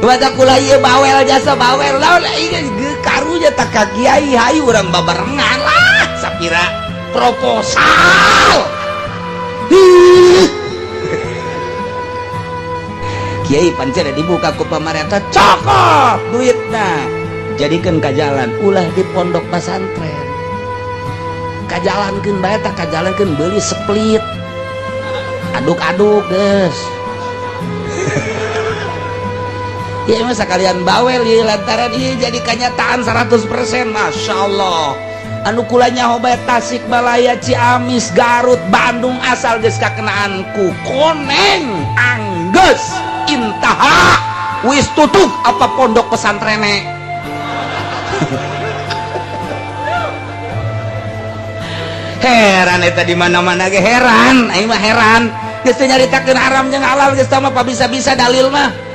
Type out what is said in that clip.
baca kula ieu bawel jasa bawel naon karunya tak ka kiai hayu urang babarengan lah sapira proposal. Kiai pancen dibuka ku pamarentah cokot duitna jadikeun ka jalan ulah di pondok pesantren kajalankeun bae tah kajalankeun beuli split aduk-aduk geus. Ya mah sakalian bawel ieu lantaran ieu jadi kenyataan 100%. Masya Allah anu kula nyaho bae Tasikmalaya, Ciamis, Garut, Bandung asal geus kakenaan ku koneng anggeus intaha wis tutup apa pondok pesantrene. Heran eta di mana-mana ge heran, aing mah heran. Geus teu nyaritakeun haram jeung halal geus tah mah bisa-bisa dalil mah.